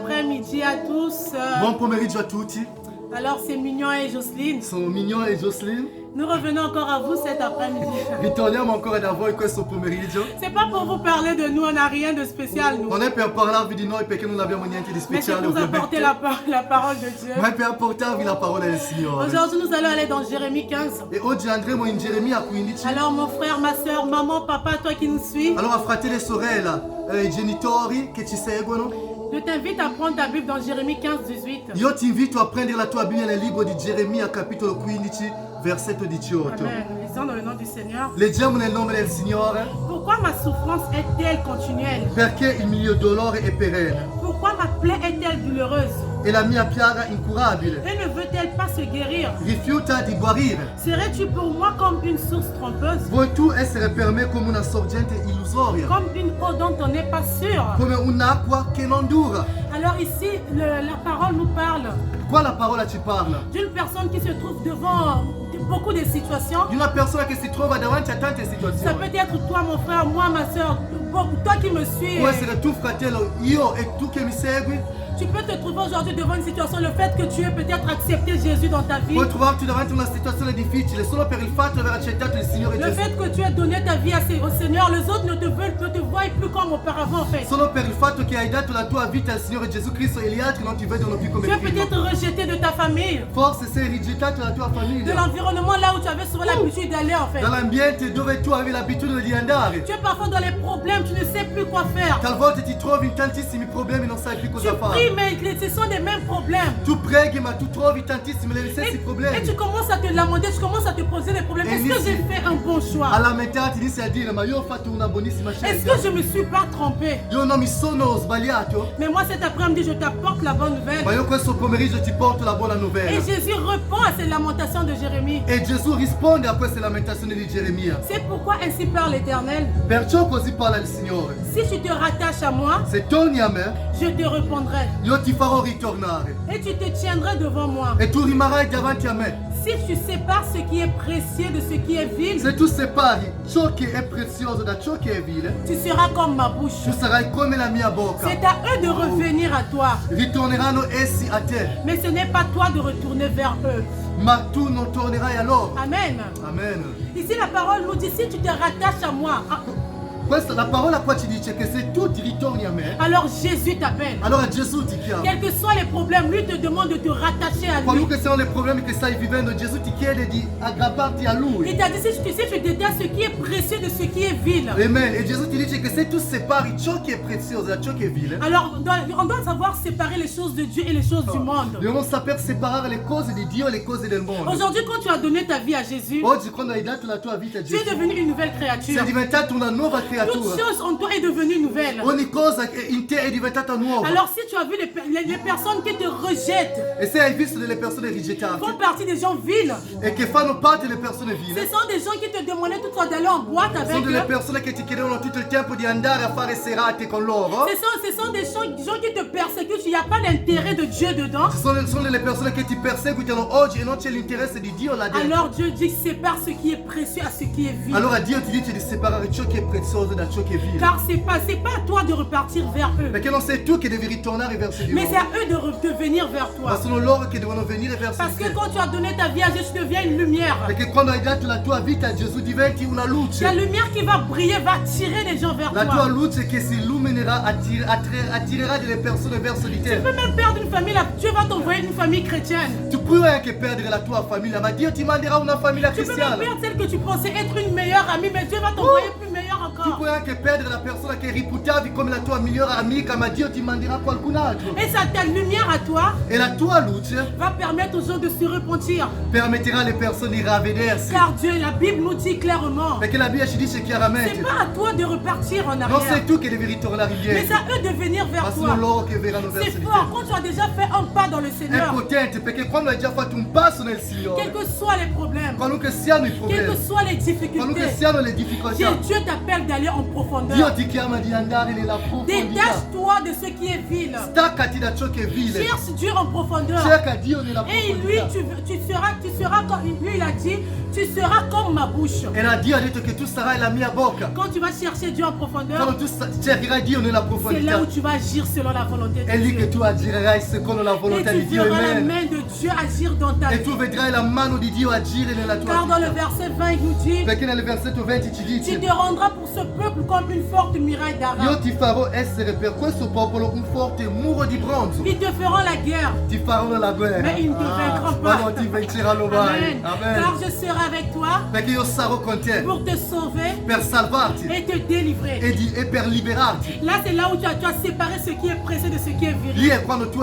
après-midi à tous. Buon pomeriggio a tutti. Alors c'est Mignon et Jocelyne. Sono Mignon e Jocelyne. Nous revenons encore à vous cet après-midi. Ritorniamo ancora da voi questo pomeriggio. C'est pas pour vous parler de nous, on n'a rien de spécial nous. Non è per parlarvi di noi perché non abbiamo niente di Mais c'est speciale pour vous apporter la parole de Dieu. ma è per portarvi la parola del Signore. Aujourd'hui nous allons aller dans Jérémie 15. E oggi andremo in Geremia 15. Alors mon frère, ma soeur, maman, papa, toi qui nous suis, Allora fratelli e sorella, i genitori che ci seguono, je t'invite à prendre ta Bible dans Jérémie 15-18. io ti invito a prendere la tua Bibbia nel libro di Geremia capitolo 15 versetto 18. Amen. Nous lisons dans le nom du Seigneur. Leggiamo nel nome del Signore. Pourquoi ma souffrance est-elle continuelle? Perché il mio dolore è perenne Pourquoi ma plaie est-elle douloureuse? e la mia piaga incurabile. Et ne veut-elle pas se guérir? Rifiuta di guarire. Serais-tu pour moi comme une source trompeuse? Vuoi tu essere per me come una sorgente illusoria, Comme une eau dont on n'est pas sûr? come un'acqua che non dura? Alors ici, la parole nous parle Qua la parola ci parla d'une personne qui se trouve devant beaucoup de situations. di una persona che si trova davanti a tante Ça situazioni. peut être toi, mon frère, moi, ma soeur, toi qui me suis. Può essere tu fratello, io e tu che mi segui. Tu peux te trouver aujourd'hui devant une situation, le fait que tu aies peut-être accepté Jésus dans ta vie. Puoi trovarti davanti a una situazione difficile solo per il fatto di aver accettato il Signore Le Gesù. fait que tu aies donné ta vie au Seigneur, les autres ne te voient plus comme auparavant en fait. Solo per il fatto che hai dato la tua vita al Signore Gesù Cristo e gli altri non ti vedono più come Tu es prima. peut-être rejeté de ta famille, Forse sei rigettato dalla tua de famiglia, l'environnement là où tu avais souvent l'habitude d'aller en fait. dall'ambiente dove tu avevi l'abitudine di andare. Tu es parfois dans les problèmes, tu ne sais plus quoi faire. Talvolta ti trovi in tantissimi problemi e non sai più Tu cosa fare. pries, mais ce sont les mêmes problèmes. Tu preghi ma tu trovi tantissimi gli stessi Et problemi. tu commences à te lamenter, tu commences à te poser des problèmes. Est-ce que j'ai fait un bon choix? A lamentarti inizi a dire ma io ho fatto una buonissima Est-ce scelta. que je me suis pas trompé? Io non mi sono sbagliato, Mais moi cet après-midi, je t'apporte la bonne nouvelle. ma io questo pomeriggio ti porto la buona Et novella. Jésus répond à ces lamentations de Jérémie. E Gesù risponde a queste lamentazioni di Geremia. C'est pourquoi ainsi parle l'Éternel. Perciò così parla il Signore. Si tu te rattaches à moi, Se torni a me, je te répondrai. io ti farò ritornare. Et tu te tiendrais devant moi. E tu rimarrai davanti a me. Si tu sépares ce qui est précieux de ce qui est vil, Se tu separi ciò che è prezioso da ciò che è vile, tu seras comme ma bouche. tu sarai come la mia bocca. C'est à eux de revenir à toi. Ritorneranno essi a te, Mais ce n'est pas toi de retourner vers eux. ma tu non tornerai a loro. Amen. Amen. Ici la parole nous dit, si tu te rattaches à moi, La parola qua ci dice che se tu ti ritorni a me, alors Jésus t'appelle. allora Gesù ti chiama. Quels que soient les problèmes, lui te demande de te rattacher à lui. Qualunque siano i problemi che stai vivendo, Gesù ti chiede di aggrapparti a Lui. Il t'a dit, si tu détestes ce qui est précieux de ce qui est vil. Amen. E Gesù ti dice che se tu separi ciò che è prezioso da ciò che è vile, Alors, on doit savoir séparer les choses de Dieu et les choses du monde. dobbiamo saper separare le cose di Dio e le cose del mondo. Aujourd'hui, quand tu as donné ta vie à Jésus, Oggi quando hai dato la tua vita a tu es Gesù, devenu une nouvelle créature. sei diventata una nuova Toute creatura. chose en toi est devenue nouvelle. Ogni cosa che in te è diventata nuova. Alors, si tu as vu les personnes qui te rejettent, E se hai visto delle persone rigettate font partie des gens vils, e che fanno parte delle persone ce vile, sont des gens qui te demandaient tout le temps d'aller en boîte sono avec delle eux. persone che ti chiedevano tutto il tempo di andare a fare serate con loro. Ce sont des gens qui te persécutent, il n'y a pas d'intérêt de Dieu dedans. Sono delle persone che ti perseguitano oggi e non c'è l'interesse di Dio là dentro. Alors Dieu dit sépare ce qui est précieux à ce qui est vil. Allora Dio ti dice di separare ciò che è prezioso da ciò che è vile. Car c'est pas à toi de repartir vers eux, Perché non sei tu che devi ritornare verso di mais c'est loro, à eux de venir vers ma toi. sono loro che devono venire verso Parce di que te. quand tu as donné ta vie à Jésus, tu deviens une lumière. Perché quando hai dato la tua vita a Gesù diventi una La luce. lumière qui va briller va attirer les gens vers La tua toi. luce che si illuminerà attirerà delle persone verso di Tu te. peux même perdre une famille, là, Dieu va t'envoyer une famille chrétienne. Tu puoi anche perdere la tua famiglia, ma Dio ti manderà una famiglia Tu peux même cristiana. perdre celle que tu pensais être une meilleure amie, mais Dieu va t'envoyer plus meilleure Tu encore. puoi anche perdere la persona che reputavi come la tua migliore amica, ma Dio ti manderà qualcun altro. Et ça, ta lumière à toi E la tua luce va permettre aux gens de se repentir. permetterà alle persone di ravvedersi. Car Dieu, la Bible nous dit clairement, Perché la Bibbia ci dice c'est chiaramente, pas à toi de repartir en non arrière, sei tu che devi ritornare mais c'est indietro, à eux de venir ma vers sono toi. loro che verranno verso C'est di fort te. quand tu as déjà fait un pas dans le È Seigneur. potente perché quando hai già fatto un passo nel Quels Signore, que soient les problèmes, qualunque siano i quelles que problemi, soient les qualunque difficultés, siano le difficoltà, Dieu t'appelle d'aller en Dio profondeur. ti chiama di andare nella profondità. Détache-toi de ce qui est vil. Staccati da ciò che è vile. Cherche Dieu en profondeur. Cerca Dio nella Et lui, profondità. tu seras comme lui, il a dit, tu seras comme ma bouche. E là Dio ha detto che tu sarai la mia bocca. Quand tu vas chercher Dieu en profondeur, Quando tu cercherai Dio nella c'est là profondità, où tu vas agir selon la volonté de è lì che Dieu. tu agirai secondo la Et volontà tu di Dio. verras la Amen. main de Dieu agir dans ta E vie. tu vedrai la mano di Dio agire nella tua Car dans le vita. verset 20, il nous dit, Perché nel versetto 20 ci tu dice: te rendras pour ce peuple comme une forte muraille io d'Aram. ti farò essere per questo popolo un forte muro di bronzo. Ils te feront la guerre, Ti faranno la guerra. mais ils ne te vaincront Ma pas. non ti vinceranno mai. Amen. Amen. Car je serai avec toi Perché io sarò con te pour te sauver per salvarti et te délivrer. e per liberarti. Là, c'est là où tu as séparé ce qui est précieux de ce qui est viril. Lì è quando tu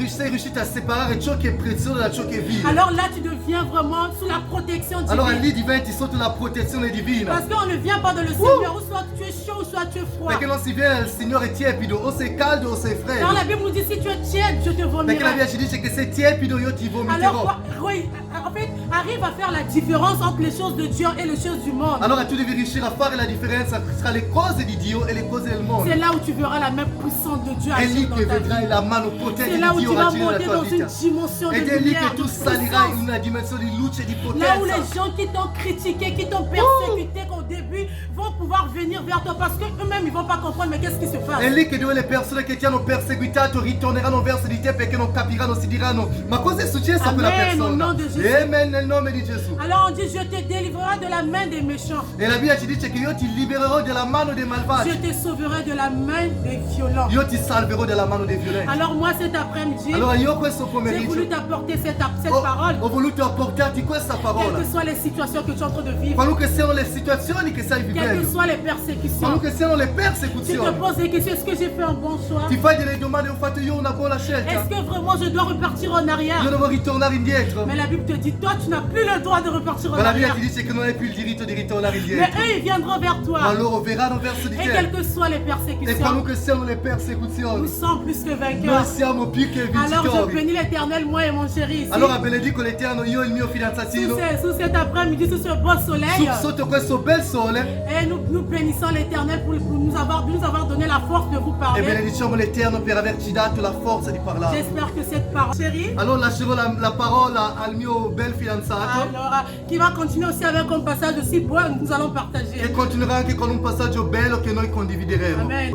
sei riuscito a separare ciò che è prezioso da ciò che è vile. Alors là, tu deviens vraiment sous la protection Allora divine. lì diventi sotto la protezione divina. Parce qu'on ne vient pas dans le Seigneur, ou soit tu es chaud, ou soit tu es froid. Perché non si viene al Signore tiepido, o sei caldo o sei Alors freddo. la Bible nous dit, si tu es tiède, je te Perché la vomirai. Bibbia ci dice che sei tiepido io ti Alors, vomiterò. oui, en fait, arrive à faire la différence entre les choses de Dieu et les choses du monde. Allora tu devi riuscire a fare la differenza tra le cose di Dio e le cose del mondo. C'est là où tu verras la main puissante de Dieu È lì agir dans che ta vedrai vie. la mano potente C'est là di où Dio tu vas agire nella monter tua dans une vita. dimension de Ed è lì lumière, che tu de salirai in puissance. una dimensione di luce e di Là où les potenza. gens qui t'ont critiqué, qui t'ont persécuté qu'au début, vont pouvoir venir vers toi parce qu'eux-mêmes, ils ne vont pas comprendre, mais qu'est-ce qui se passe? È lì che dove le persone che ti hanno perseguitato ritorneranno verso di te perché non capiranno, si diranno: ma cosa è successo a quella Amen, persona? au nom de Gesù. Amen nel nome di Gesù. Alors on dit, je te délivrerai de la main des méchants. E la Bibbia ci dice che io ti libererò dalla mano dei Je malvagi. te sauverai de la main des violents. Io ti salverò dalla mano dei violenti. Alors moi, cet après-midi, Allora io questo j'ai voulu pomeriggio t'apporter cette parole. ho voluto apportarti questa parola. Quelles que soient les situations que tu es en train de vivre, Qualunque siano le situazioni che stai quelles que vivendo, soient les persécutions, qualunque siano le tu te persecuzioni, poses des questions, est-ce que j'ai fait un bon choix? ti fai delle domande: ho fatto io una buona scelta? Est-ce que vraiment je dois repartir en arrière? Io devo ritornare indietro? Mais la Bible te dit, toi, tu n'as plus le droit de repartir en Ma la Bibbia arrière. ti dice che non hai più il diritto di ritornare Mais indietro. eux, ils viendront vers Ma toi. loro verranno verso di Et quelles te. que soient les E persécutions, qualunque siano le nous persecuzioni, sommes plus que noi vainqueurs. siamo più che Alors je vincitori. bénis l'Éternel, moi et mon chéri ici. Allora benedico l'Eterno, io e il mio fidanzatino, Sous cet après-midi, sous ce beau soleil. sotto questo bel sole, Et nous bénissons l'Éternel pour nous avoir donné la force de vous e parler. benediciamo l'Eterno per averci dato la forza di parlare. J'espère que cette parole, chérie, Allora lascerò la parola al mio bel fidanzato, alors, qui va continuer aussi avec un passage aussi beau que nous allons partager. che continuerà anche con un passaggio bello che noi condivideremo. Amen.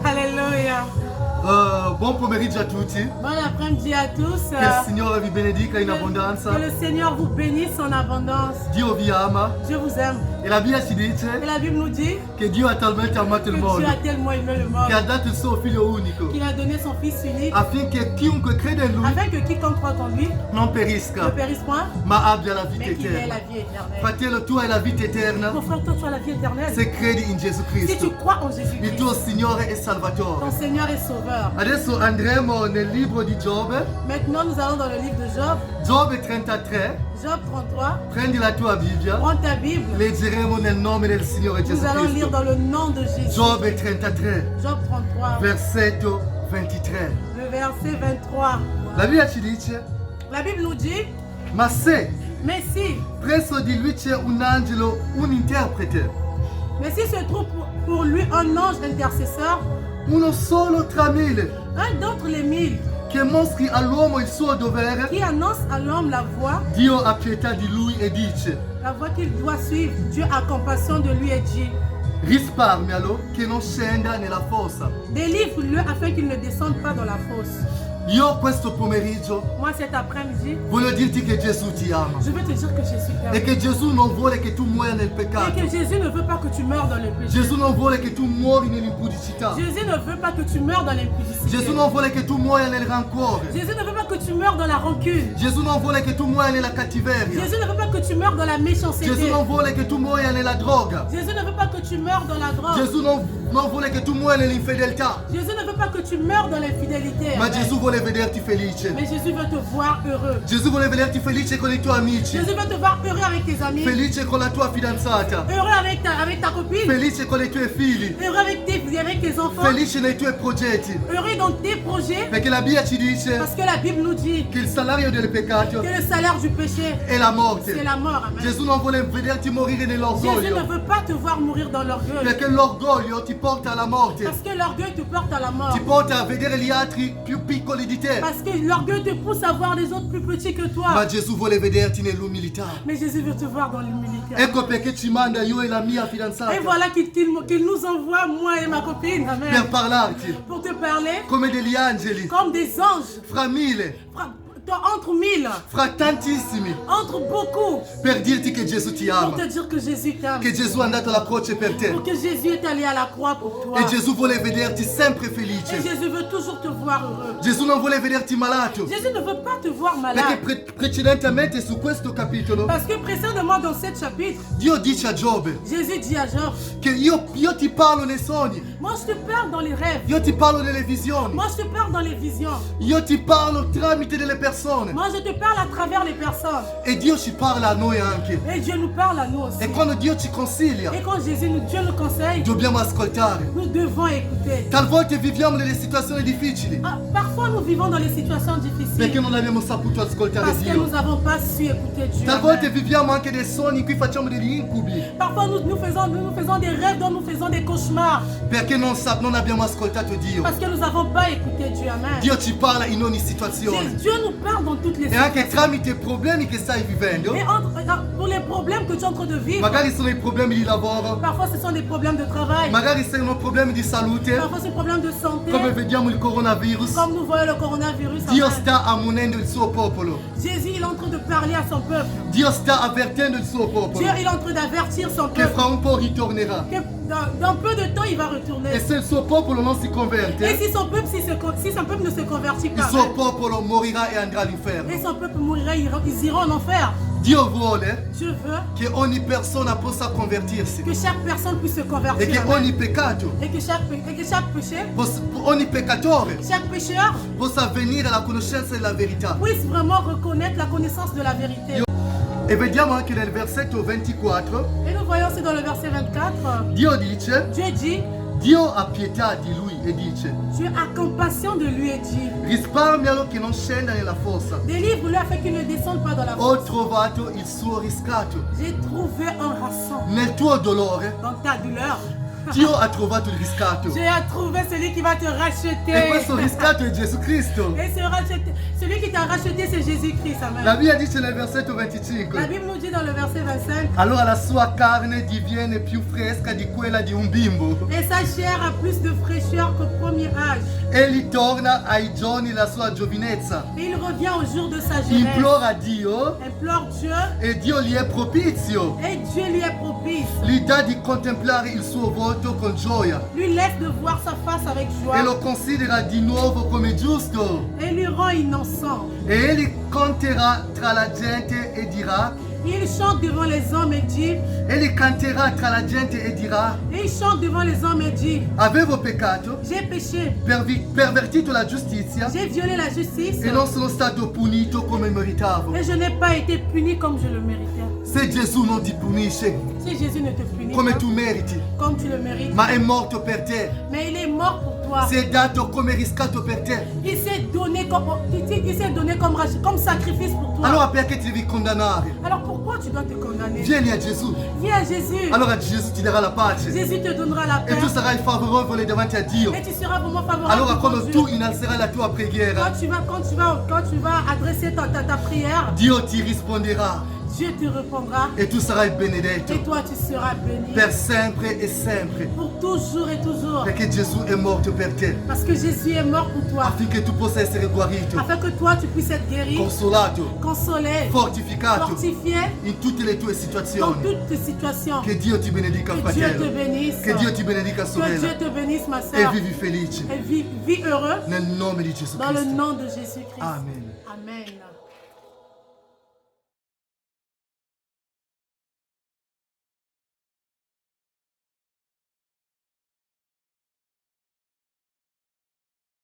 Alléluia. Buon pomeriggio a tutti, Bon après-midi à tous. che il Signore vi benedica in abbondanza, Que le Seigneur vous bénisse en abondance. Dio vi ama Je vous aime. e la Bibbia ci Et dice la Bible nous dit che Dio ha talmente amato que il Dieu mondo a tellement aimé le monde che ha dato il suo figlio unico qu'il a donné son Fils unique affinché chiunque crede in lui afin que quiconque croit en lui non ne perisca périsse point, ma abbia la vita mais qu'il ait eterna. la vie éternelle. Fratello, tu hai la vita eterna Mon frère, toi, tu as la vie éternelle. se credi in Gesù Si tu Cristo, crois en il Jésus-Christ, tuo Signore e ton Salvatore. Seigneur est sauveur. Adesso andremo nel libro di Giobbe, Maintenant, nous allons dans le livre de Job. Giobbe 33. Job 33. Prendi la tua Bibbia, Prends ta Bible. leggeremo nel nome del Signore Gesù Nous allons lire Cristo. dans le nom de Jésus. Giobbe 33, Job 33, versetto 23. le verset 23. La Bibbia ci dice: La Bible nous dit, ma se mais si presso di lui c'è un angelo, un interprete, se trouve pour lui un ange intercesseur, uno solo tra mille, un d'entre les 1000, che mostri all'uomo il suo dovere, qui annonce à l'homme la voie Dio ha pietà di lui e dice: qu'il doit suivre. Dieu a compassion de lui et dit, risparmialo che non scenda nella fossa. délivre-le afin qu'il ne descende pas dans la fosse. Io questo pomeriggio Moi, cet après-midi, voglio dirti che Gesù ti ama je veux te dire que Jésus e t'aime. che Gesù non vuole che tu muoia nel Et peccato. que Jésus ne veut pas que tu meurs dans le péché. Gesù non vuole che tu muori nell'impudicità. Jésus ne veut pas que tu meurs dans l'impudicité. Gesù non vuole che tu muoia nel rancore. Jésus ne veut pas que tu meurs dans la rancune. Gesù non vuole che tu muoia nella cattiveria. Jésus ne veut pas que tu meurs dans la méchanceté. Gesù non vuole che tu muoia nella droga. Jésus ne veut pas que tu meurs dans la drogue. Gesù non vuole che tu muoia nell'infedeltà. Jésus ne veut pas que tu meurs dans l'infidélité. Ma Amen. Gesù vuole vuole vederti felice. Mais Jésus veut te voir heureux. Gesù vuole vederti felice con i tuoi amici. Jésus veut te voir heureux avec tes amis. Felice con la tua fidanzata. Heureux avec ta copine. Felice con i tuoi figli. Heureux avec tes enfants. Felice nei tuoi progetti. Heureux dans tes projets. Perché la Bibbia ci dice Parce que la Bible nous dit che il salario del peccato que le salaire du péché, è la morte. c'est la mort. Amen. Gesù non vuole vederti morire Jésus ne nell'orgoglio. veut pas te voir mourir dans l'orgueil. Perché l'orgoglio ti porta alla morte. Parce que l'orgueil te porte à la mort. Ti porta a vedere gli altri più piccoli di te. Parce que l'orgueil te pousse à voir les autres plus petits que toi. Ma Gesù vuole vederti nell'umiltà. Mais Jésus veut te voir dans l'humilité. Ecco perché ci manda io e la mia Et fidanzata voilà qu'il nous envoie, moi et ma copine, per amen, parlarti pour te parler come degli angeli, comme des anges, fra mille, entre mille, fra tantissimi, entre beaucoup, per dirti che Gesù ti pour ama, te dire que Jésus t'aime, che Gesù è andato alla croce per te pour que Jésus est allé à la croix pour toi. e Gesù vuole vederti sempre Et felice. Jésus veut toujours te voir heureux. Gesù non vuole vederti malato, Jésus ne veut pas te voir perché malade. precedentemente su questo capitolo Parce que précédemment dans ce chapitre, Dio dice a Giobbe Jésus dit à Job, che io ti parlo nei sogni, moi je te parle dans les rêves, io ti parlo nelle visioni, moi je te parle dans les visions, io ti parlo tramite delle persone moi je te parle à travers les personnes. e Dio ci parla a noi anche. Et Dieu nous parle à nous aussi. E quando Dio ci consiglia Et quand Dieu nous conseille, dobbiamo ascoltare. nous devons écouter. Talvolta viviamo nelle situazioni difficili Ah, parfois nous vivons dans les situations perché difficiles non abbiamo saputo ascoltare parce que Dio. nous n'avons pas su écouter Dieu. Talvolta Amen. viviamo anche dei sogni in cui facciamo degli incubi Parfois nous faisons des rêves dont nous faisons des cauchemars perché non abbiamo ascoltato Dio. parce que nous n'avons pas écouté Dieu. Amen. Dio ci parla in ogni situazione Dieu nous parle dans toutes les e anche situations. tramite i problemi che stai vivendo. Et pour les problèmes que tu es en train de vivre, Magari sono i problemi di lavoro, parfois ce sont des problèmes de travail, magari sono problemi di salute, parfois c'est des problèmes de santé, come vediamo il coronavirus. comme nous voyons le coronavirus. Dio Amen. sta ammonendo il suo popolo. Jésus il est en train de parler à son peuple. Dio sta avvertendo il suo popolo Dieu il est en train d'avertir son che peuple fra un po' ritornerà. que dans peu de temps il va retourner. E se il suo popolo non si Et converte, si son peuple ne se convertit il pas, suo popolo morirà e andrà et all'inferno. son peuple mourra, ils iront en enfer. Dio vuole Je veux che ogni persona possa convertirsi que chaque personne puisse se e convertir. che Amen. ogni peccato, Et que chaque péché, ogni peccatore chaque pécheur possa venire alla conoscenza della verità. puisse vraiment reconnaître la connaissance de la vérité. E vediamo anche nel versetto 24, Et nous voyons, c'est dans le verset 24, Dio dice, Dieu dit, Dio ha pietà di lui e dice, Dieu a compassion de lui et dit, risparmialo che non scenda nella fossa. délivre-le afin qu'il ne descende pas dans la Ho fosse. trovato il suo riscatto. J'ai trouvé un rançon Nel tuo dolore, dans ta douleur. Dio ha trovato il riscatto. J'ai trouvé celui qui va te E racheter. questo riscatto è Gesù Cristo. Et celui qui t'a racheté, c'est Jésus-Christ. Amen. La Bibbia dice nel versetto La 25, Bible nous dit dans le verset 25, allora la sua carne diviene più fresca di quella di un bimbo. et sa chair a plus de fraîcheur qu'au premier âge. Egli torna ai giorni della sua giovinezza. Et il revient au jour de sa jeunesse. Implora Dio Implore Dieu e Dio gli è propizio. et Dieu lui est propice. Gli dà di contemplare il suo volto con gioia Lui laisse de voir sa face avec e joie lo considera di nuovo come giusto. et lui rend innocent. E egli conterà tra la gente e dirà, Il chante devant les hommes et dit, egli canterà tra la gente e dirà, et il chante devant les hommes et dit, avevo peccato, j'ai péché, pervertito la giustizia j'ai violé la justice e non sono stato punito come meritavo. et je n'ai pas été puni comme je le méritais. Se Gesù non ti punisce Si Jésus ne te punit come pas tu meriti, comme tu le mérites, ma è morto per te, mais il est mort pour toi. si è dato come riscatto per te, Il s'est donné comme sacrifice pour toi. allora perché ti devi condannare? Alors pourquoi tu dois te condamner? Vieni a Gesù, Viens à Jésus. allora Gesù ti darà la pace Jésus te donnera la paix e tu sarai favorevole davanti a Dio. et tu seras vraiment favorable. Allora devant quando Dieu. tu innalzerai la tua preghiera, Quand tu vas adresser ta prière, Dio ti risponderà Dieu te répondra e tu sarai et benedetto toi tu seras béni per sempre e sempre, pour toujours et toujours. perché Gesù è morto per te, Parce que Jésus est mort pour toi, affinché tu possa essere guarito, afin que toi tu puisses être guéri, consolato, consolé, fortificato fortifié in tutte le tue dans situazioni. toutes tes situations. Che Dio ti benedica, Que Dieu te fratello. bénisse. Che Dio ti benedica, Que sorella. Dieu te bénisse, ma E soeur. vivi felice Et vis heureux nel nome di Gesù dans le Cristo. nom de Jésus-Christ. Amen. Amen.